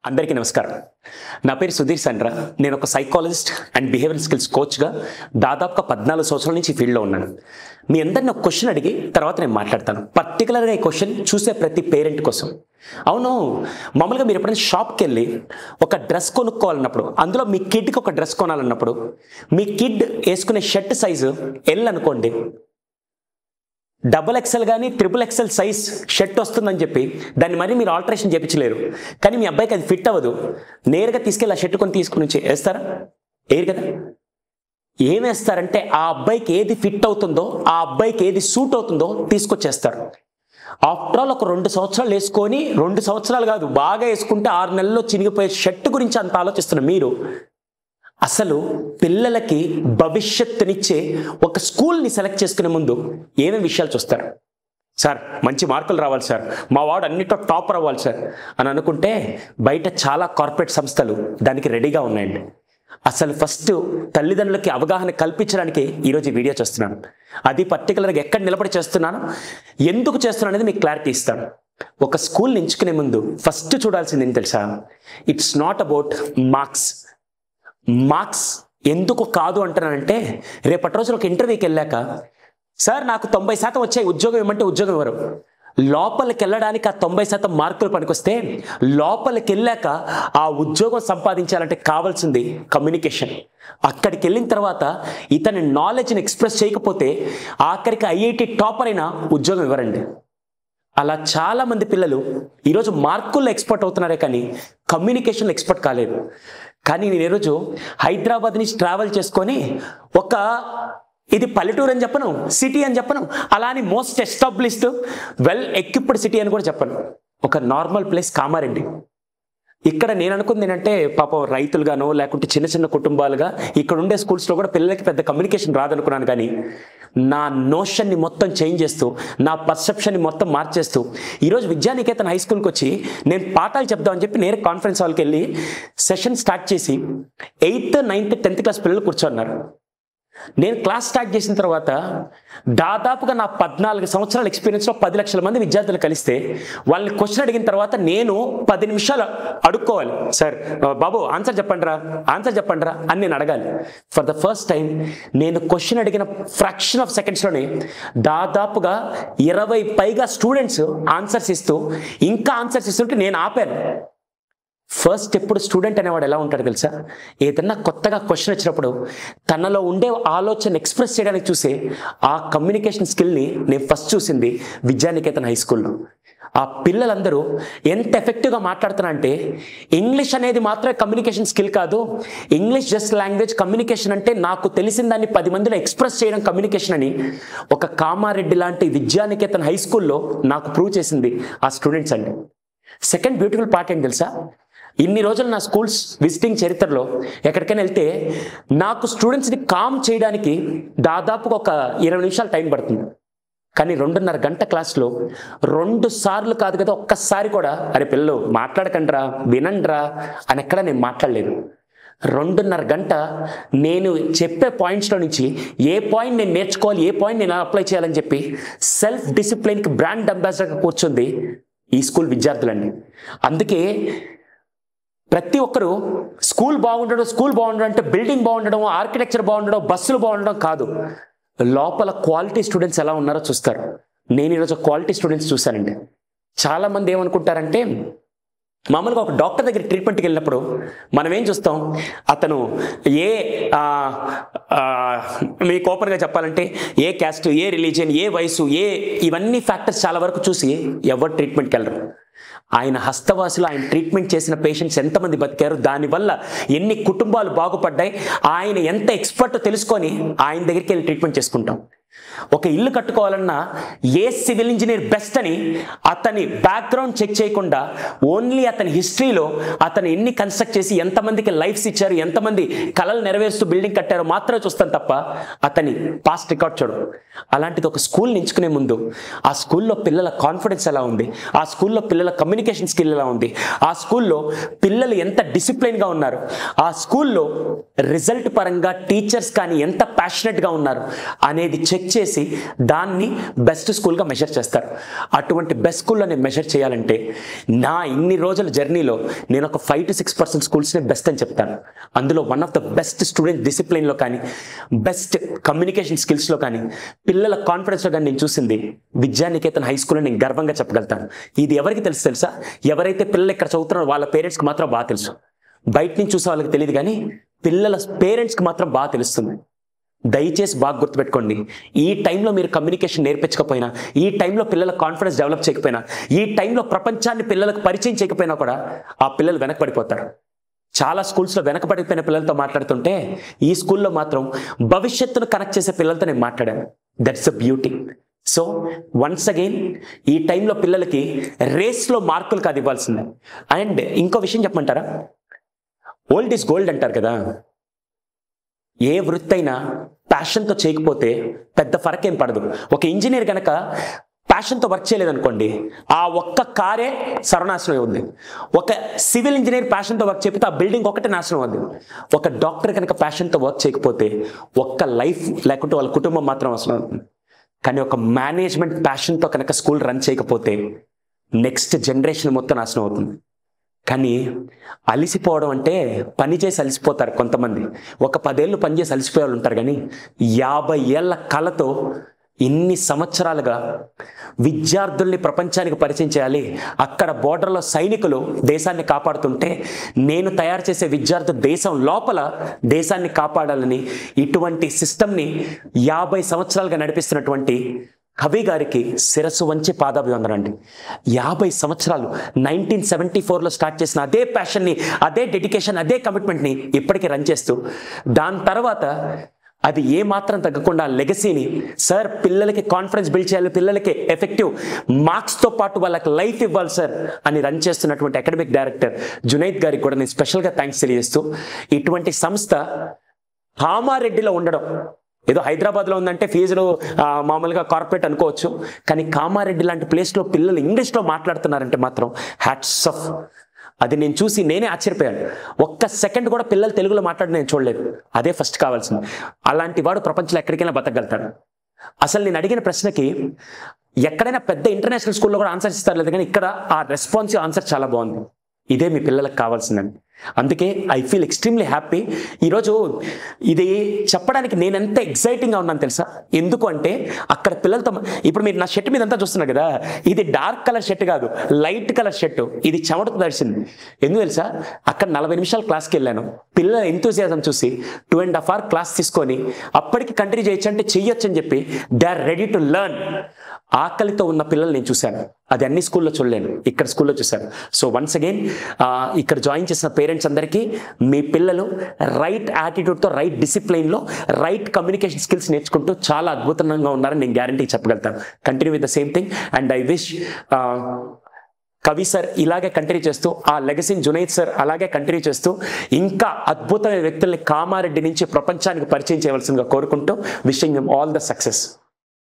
అందరికీ నమస్కారం. నా పేరు సుధీర్ సండ్రా. నేను ఒక సైకాలజిస్ట్ అండ్ బిహేవియరల్ స్కిల్స్ కోచ్గా దాదాపుగా 14 సంవత్సరాల నుంచి ఫీల్డ్లో ఉన్నాను. మీ అందరిని ఒక క్వశ్చన్ అడిగి తర్వాత నేను మాట్లాడతాను. పర్టికులర్గా ఈ క్వశ్చన్ చూసే ప్రతి పేరెంట్ కోసం. అవును, మామూలుగా మీరు ఎప్పుడైనా షాప్కి వెళ్ళి ఒక డ్రెస్ కొనుక్కోవాలన్నప్పుడు, అందులో మీ కిడ్కి ఒక డ్రెస్ కొనాలన్నప్పుడు, మీ కిడ్ వేసుకునే షర్ట్ సైజు ఎల్ అనుకోండి, XXL కానీ XXL సైజ్ షర్ట్ వస్తుందని చెప్పి దాన్ని మరి మీరు ఆల్టరేషన్ చేయించలేరు. కానీ మీ అబ్బాయికి అది ఫిట్ అవ్వదు. నేరుగా తీసుకెళ్ళి ఆ షర్ట్ తీసుకుని వేస్తారా? వేయరు కదా. ఏం వేస్తారంటే ఆ అబ్బాయికి ఏది ఫిట్ అవుతుందో, ఆ అబ్బాయికి ఏది సూట్ అవుతుందో తీసుకొచ్చేస్తారు. ఆఫ్టర్ ఆల్ ఒక 2 సంవత్సరాలు వేసుకొని, 2 సంవత్సరాలు కాదు, బాగా వేసుకుంటే 6 నెలల్లో చినిగిపోయే షర్ట్ గురించి అంత ఆలోచిస్తున్న మీరు అసలు పిల్లలకి భవిష్యత్తునిచ్చే ఒక స్కూల్ని సెలెక్ట్ చేసుకునే ముందు ఏమేమి విషయాలు చూస్తారు? సార్ మంచి మార్కులు రావాలి సార్, మా వాడు అన్నిట్లో టాపర్ అవ్వాలి సార్ అని అనుకుంటే బయట చాలా కార్పొరేట్ సంస్థలు దానికి రెడీగా ఉన్నాయండి. అసలు ఫస్ట్ తల్లిదండ్రులకి అవగాహన కల్పించడానికి ఈరోజు ఈ వీడియో చేస్తున్నాను. అది పర్టికులర్గా ఎక్కడ నిలబడి చేస్తున్నాను, ఎందుకు చేస్తున్నాను అనేది మీకు క్లారిటీ ఇస్తాను. ఒక స్కూల్ని ఎంచుకునే ముందు ఫస్ట్ చూడాల్సింది ఏం తెలుసా? ఇట్స్ నాట్ అబౌట్ మార్క్స్ ఎందుకు కాదు అంటున్నానంటే, రేపటి రోజున ఒక ఇంటర్వ్యూకి వెళ్ళాక సార్ నాకు 90% వచ్చాయి, ఉద్యోగం ఇవ్వమంటే ఉద్యోగం ఇవ్వరు. లోపలికి వెళ్ళడానికి ఆ 90% మార్కులు పనికొస్తే, లోపలికి వెళ్ళాక ఆ ఉద్యోగం సంపాదించాలంటే కావాల్సింది కమ్యూనికేషన్. అక్కడికి వెళ్ళిన తర్వాత ఇతని నాలెడ్జ్ని ఎక్స్ప్రెస్ చేయకపోతే ఆఖరికి IIT టాపర్ అయినా ఉద్యోగం ఇవ్వరండి. అలా చాలామంది పిల్లలు ఈరోజు మార్కుల్లో ఎక్స్పర్ట్ అవుతున్నారే కానీ కమ్యూనికేషన్లో ఎక్స్పర్ట్ కాలేదు. కానీ నేను ఈరోజు హైదరాబాద్ నుంచి ట్రావెల్ చేసుకొని ఇది పల్లెటూరు అని చెప్పను, సిటీ అని చెప్పను, అలానే most established well equipped city అని కూడా చెప్పను. ఒక నార్మల్ ప్లేస్ కామారెడ్డి. ఇక్కడ నేను అనుకుంది ఏంటంటే, పాపం రైతులుగానో లేకుంటే చిన్న చిన్న కుటుంబాలుగా ఇక్కడ ఉండే స్కూల్స్లో కూడా పిల్లలకి పెద్ద కమ్యూనికేషన్ రాదనుకున్నాను. కానీ నా నోషన్ని మొత్తం చేంజ్ చేస్తూ, నా పర్సెప్షన్ని మొత్తం మార్చేస్తూ ఈరోజు విద్యానికేతన్ హై స్కూల్కి వచ్చి నేను పాఠాలు చెప్దామని చెప్పి నేరు కాన్ఫరెన్స్ హాల్కి వెళ్ళి సెషన్ స్టార్ట్ చేసి 8th, 9th, 10th క్లాస్ పిల్లలు కూర్చోన్నారు. నేను క్లాస్ స్టార్ట్ చేసిన తర్వాత దాదాపుగా నా 14 సంవత్సరాల ఎక్స్పీరియన్స్లో 10 లక్షల మంది విద్యార్థులు కలిస్తే వాళ్ళని క్వశ్చన్ అడిగిన తర్వాత నేను 10 నిమిషాలు అడుక్కోవాలి. సార్ బాబు ఆన్సర్ చెప్పండిరా అని నేను అడగాలి. ఫర్ ద ఫస్ట్ టైం నేను క్వశ్చన్ అడిగిన ఫ్రాక్షన్ ఆఫ్ సెకండ్స్లోనే దాదాపుగా 20 పైగా స్టూడెంట్స్ ఆన్సర్స్ ఇస్తూ ఇంకా ఆన్సర్స్ ఇస్తుంటే నేను ఆపాను. ఫస్ట్ ఎప్పుడు స్టూడెంట్ అనేవాడు ఎలా ఉంటాడు తెలుసా? ఏదన్నా కొత్తగా క్వశ్చన్ వచ్చినప్పుడు తనలో ఉండే ఆలోచన ఎక్స్ప్రెస్ చేయడానికి చూసే ఆ కమ్యూనికేషన్ స్కిల్ని నేను ఫస్ట్ చూసింది విద్యానికేతన్ హై స్కూల్లో. ఆ పిల్లలందరూ ఎంత ఎఫెక్టివ్గా మాట్లాడుతున్నా అంటే, ఇంగ్లీష్ అనేది మాత్రమే కమ్యూనికేషన్ స్కిల్ కాదు, ఇంగ్లీష్ జస్ట్ లాంగ్వేజ్, కమ్యూనికేషన్ అంటే నాకు తెలిసిన దాన్ని 10 మందిలో ఎక్స్ప్రెస్ చేయడం కమ్యూనికేషన్ అని ఒక కామారెడ్డి లాంటి విద్యానికేతన్ హై స్కూల్లో నాకు ప్రూవ్ చేసింది ఆ స్టూడెంట్స్ అండి. సెకండ్ బ్యూటిఫుల్ పార్ట్ ఏంటి తెలుసా? ఇన్ని రోజులు నా స్కూల్స్ విజిటింగ్ చరిత్రలో ఎక్కడికైనా వెళ్తే నాకు స్టూడెంట్స్ని కామ్ చేయడానికి దాదాపుగా ఒక 20 నిమిషాలు టైం పడుతుంది. కానీ 2.5 గంట క్లాస్లో 2 సార్లు కాదు కదా, ఒక్కసారి కూడా అరే పిల్లలు మాట్లాడకండిరా, వినండిరా అని ఎక్కడ నేను మాట్లాడలేదు. 2.5 గంట నేను చెప్పే పాయింట్స్లో నుంచి ఏ పాయింట్ నేను నేర్చుకోవాలి, ఏ పాయింట్ నేను అప్లై చేయాలని చెప్పి సెల్ఫ్ డిసిప్లిన్కి బ్రాండ్ అంబాసిడర్గా కూర్చుంది ఈ స్కూల్ విద్యార్థులండి. అందుకే ప్రతి ఒక్కరూ స్కూల్ బాగుండడం అంటే బిల్డింగ్ బాగుండడం, ఆర్కిటెక్చర్ బాగుండడం, బస్సులు బాగుండడం కాదు, లోపల క్వాలిటీ స్టూడెంట్స్ ఎలా ఉన్నారో చూస్తారు. నేను ఈరోజు క్వాలిటీ స్టూడెంట్స్ చూశానండి. చాలామంది ఏమనుకుంటారంటే, మామూలుగా ఒక డాక్టర్ దగ్గర ట్రీట్మెంట్కి వెళ్ళినప్పుడు మనం ఏం చూస్తాం, అతను మీకు ఓపెన్గా చెప్పాలంటే ఏ క్యాస్ట్, ఏ రిలీజియన్, ఏ వయసు, ఇవన్నీ ఫ్యాక్టర్స్ చాలా వరకు చూసి ఎవరు ట్రీట్మెంట్కి వెళ్ళరు. ఆయన హస్తవాసులు ఆయన ట్రీట్మెంట్ చేసిన పేషెంట్స్ ఎంతమంది బతికారు, దానివల్ల ఎన్ని కుటుంబాలు బాగుపడ్డాయి, ఆయన ఎంత ఎక్స్పర్ట్ తెలుసుకొని ఆయన దగ్గరికి వెళ్ళి ట్రీట్మెంట్ చేసుకుంటాం. ఒక ఇల్లు కట్టుకోవాలన్నా ఏ సివిల్ ఇంజనీర్ బెస్ట్ అని అతని బ్యాక్గ్రౌండ్ చెక్ చేయకుండా ఓన్లీ అతని హిస్టరీలో అతను ఎన్ని కన్స్ట్రక్ట్ చేసి ఎంతమందికి లైఫ్స్ ఇచ్చారు, ఎంతమంది కలలు నెరవేరుస్తూ బిల్డింగ్ కట్టారో మాత్రమే చూస్తాను తప్ప అతని పాస్ట్ రికార్డ్ చూడడం. అలాంటిది ఒక స్కూల్ని ఎంచుకునే ముందు ఆ స్కూల్లో పిల్లల కాన్ఫిడెన్స్ ఎలా ఉంది, ఆ స్కూల్లో పిల్లల కమ్యూనికేషన్ స్కిల్ ఎలా ఉంది, ఆ స్కూల్లో పిల్లలు ఎంత డిసిప్లైన్గా ఉన్నారు, ఆ స్కూల్లో రిజల్ట్ పరంగా టీచర్స్ కానీ ఎంత ప్యాషనెట్గా ఉన్నారు అనేది చెక్ చెక్ చేసి దాన్ని బెస్ట్ స్కూల్గా మెజర్ చేస్తారు. అటువంటి బెస్ట్ స్కూల్లో నేను మెజర్ చేయాలంటే నా ఇన్ని రోజుల జర్నీలో నేను ఒక 5 to 6% స్కూల్స్ని బెస్ట్ అని చెప్తాను. అందులో one of the best student డిసిప్లిన్లో కానీ, బెస్ట్ కమ్యూనికేషన్ స్కిల్స్లో కానీ, పిల్లల కాన్ఫిడెన్స్లో కానీ నేను చూసింది విద్యానికేతన్ హై స్కూల్ అని నేను గర్వంగా చెప్పగలుగుతాను. ఇది ఎవరికి తెలుసా? ఎవరైతే పిల్లలు ఇక్కడ చదువుతున్నారో వాళ్ళ పేరెంట్స్కి మాత్రం బాగా తెలుసు. బయట నుంచి చూసే వాళ్ళకి తెలియదు, కానీ పిల్లల పేరెంట్స్కి మాత్రం బాగా తెలుస్తుంది. దయచేసి బాగా గుర్తుపెట్టుకోండి, ఈ టైంలో మీరు కమ్యూనికేషన్ నేర్పించకపోయినా, ఈ టైంలో పిల్లల కాన్ఫిడెన్స్ డెవలప్ చేయకపోయినా, ఈ టైంలో ప్రపంచాన్ని పిల్లలకు పరిచయం చేయకపోయినా కూడా ఆ పిల్లలు వెనకబడిపోతారు. చాలా స్కూల్స్లో వెనకబడిపోయిన పిల్లలతో మాట్లాడుతుంటే ఈ స్కూల్లో మాత్రం భవిష్యత్తును కనెక్ట్ చేసే పిల్లలతో నేను మాట్లాడాను. That's the beauty. So once again ఈ టైంలో పిల్లలకి రేస్లో మార్కులు కాదు ఇవ్వాల్సిందే. అండ్ ఇంకో విషయం చెప్పమంటారా? ఓల్డ్ ఈజ్ గోల్డ్ అంటారు కదా. ఏ వృత్తి అయినా ప్యాషన్తో చేయకపోతే పెద్ద ఫరక్ ఏం పడదు. ఒక ఇంజనీర్ కనుక ప్యాషన్తో వర్క్ చేయలేదనుకోండి, ఆ ఒక్క కారే సర్వనాశనం అవుద్ది. ఒక సివిల్ ఇంజనీర్ ప్యాషన్తో వర్క్ చేయకపోతే ఆ బిల్డింగ్ ఒకటే నాశనం అవుద్ది. ఒక డాక్టర్ కనుక ప్యాషన్తో వర్క్ చేయకపోతే ఒక్క లైఫ్ లేకుంటే వాళ్ళ కుటుంబం మాత్రం అవసరం అవుతుంది. కానీ ఒక మేనేజ్మెంట్ ప్యాషన్తో కనుక స్కూల్ రన్ చేయకపోతే నెక్స్ట్ జనరేషన్ మొత్తం నాశనం అవుతుంది. కానీ అలిసిపోవడం అంటే పని చేసి అలసిపోతారు కొంతమంది, ఒక 10 ఏళ్ళు పనిచేసి అలసిపోయే వాళ్ళు ఉంటారు. కానీ 50 ఏళ్ల కళతో ఇన్ని సంవత్సరాలుగా విద్యార్థుల్ని ప్రపంచానికి పరిచయం చేయాలి. అక్కడ బోర్డర్లో సైనికులు దేశాన్ని కాపాడుతుంటే నేను తయారు చేసే విద్యార్థులు దేశం లోపల దేశాన్ని కాపాడాలని ఇటువంటి సిస్టమ్ని 50 సంవత్సరాలుగా నడిపిస్తున్నటువంటి కవి గారికి శిరస్సు వంచి పాదాభివందనం అండి. 50 సంవత్సరాలు 1974లో స్టార్ట్ చేసిన అదే ప్యాషన్ని, అదే డెడికేషన్, అదే కమిట్మెంట్ని ఇప్పటికీ రన్ చేస్తూ, దాని తర్వాత అది ఏ మాత్రం తగ్గకుండా లెగసీని, సార్ పిల్లలకి కాన్ఫిడెన్స్ బిల్డ్ చేయాలి, పిల్లలకి ఎఫెక్టివ్ మార్క్స్తో పాటు వాళ్ళకి లైఫ్ ఇవ్వాలి సార్ అని రన్ చేస్తున్నటువంటి అకాడమిక్ డైరెక్టర్ జునైద్ గారికి కూడా నేను స్పెషల్గా థ్యాంక్స్ తెలియజేస్తూ, ఇటువంటి సంస్థ కామారెడ్డిలో ఉండడం, ఏదో హైదరాబాద్లో ఉందంటే ఫీజులు మామూలుగా కార్పొరేట్ అనుకోవచ్చు, కానీ కామారెడ్డి లాంటి ప్లేస్లో పిల్లలు ఇంగ్లీష్లో మాట్లాడుతున్నారంటే మాత్రం హ్యాట్స్ ఆఫ్. అది నేను చూసి నేనే ఆశ్చర్యపోయాను. ఒక్క సెకండ్ కూడా పిల్లలు తెలుగులో మాట్లాడి నేను చూడలేదు. అదే ఫస్ట్ కావాల్సింది. అలాంటి వాడు ప్రపంచంలో ఎక్కడికైనా బతకగలుగుతాడు. అసలు నేను అడిగిన ప్రశ్నకి ఎక్కడైనా పెద్ద ఇంటర్నేషనల్ స్కూల్లో కూడా ఆన్సర్ ఇస్తారు లేదు, కానీ ఇక్కడ ఆ రెస్పాన్సివ్ ఆన్సర్ చాలా బాగుంది. ఇదే మీ పిల్లలకు కావాల్సిందండి. అందుకే ఐ ఫీల్ ఎక్స్ట్రీమ్లీ హ్యాపీ. ఈరోజు ఇది చెప్పడానికి నేను ఎంత ఎక్సైటింగ్గా ఉన్నాను తెలుసా? ఎందుకు అంటే అక్కడ పిల్లలతో, ఇప్పుడు మీరు నా షర్ట్ మీద అంతా చూస్తున్నారు కదా, ఇది డార్క్ కలర్ షర్ట్ కాదు, లైట్ కలర్ షర్ట్. ఇది చెమటతో తడిసింది. ఎందుకు తెలుసా? అక్కడ 40 నిమిషాలు క్లాస్కి వెళ్ళాను. పిల్లల ఎంతూజియాజం చూసి 2.5 hours క్లాస్ తీసుకొని అప్పటికి కంటిన్యూ చేయొచ్చు అంటే చెయ్యొచ్చు అని చెప్పి they are ready to learn. ఆకలితో ఉన్న పిల్లలు నేను చూశాను. అది అన్ని స్కూల్లో చూడలేను, ఇక్కడ స్కూల్లో చూశాను. సో వన్స్ అగైన్ ఇక్కడ జాయిన్ చేసిన పేరెంట్స్ అందరికీ, మీ పిల్లలు రైట్ యాటిట్యూడ్తో, రైట్ డిసిప్లైన్లో, రైట్ కమ్యూనికేషన్ స్కిల్స్ నేర్చుకుంటూ చాలా అద్భుతంగా ఉన్నారని నేను గ్యారంటీ చెప్పగలుగుతాను. Continue with the same thing. And I wish Kavi sir ఇలాగే కంటిన్యూ చేస్తూ, ఆ లెగసీని జునైద్ సార్ అలాగే కంటిన్యూ చేస్తూ, ఇంకా అద్భుతమైన వ్యక్తుల్ని కామారెడ్డి నుంచి ప్రపంచానికి పరిచయం చేయవలసిందిగా కోరుకుంటూ, wishing him all the success.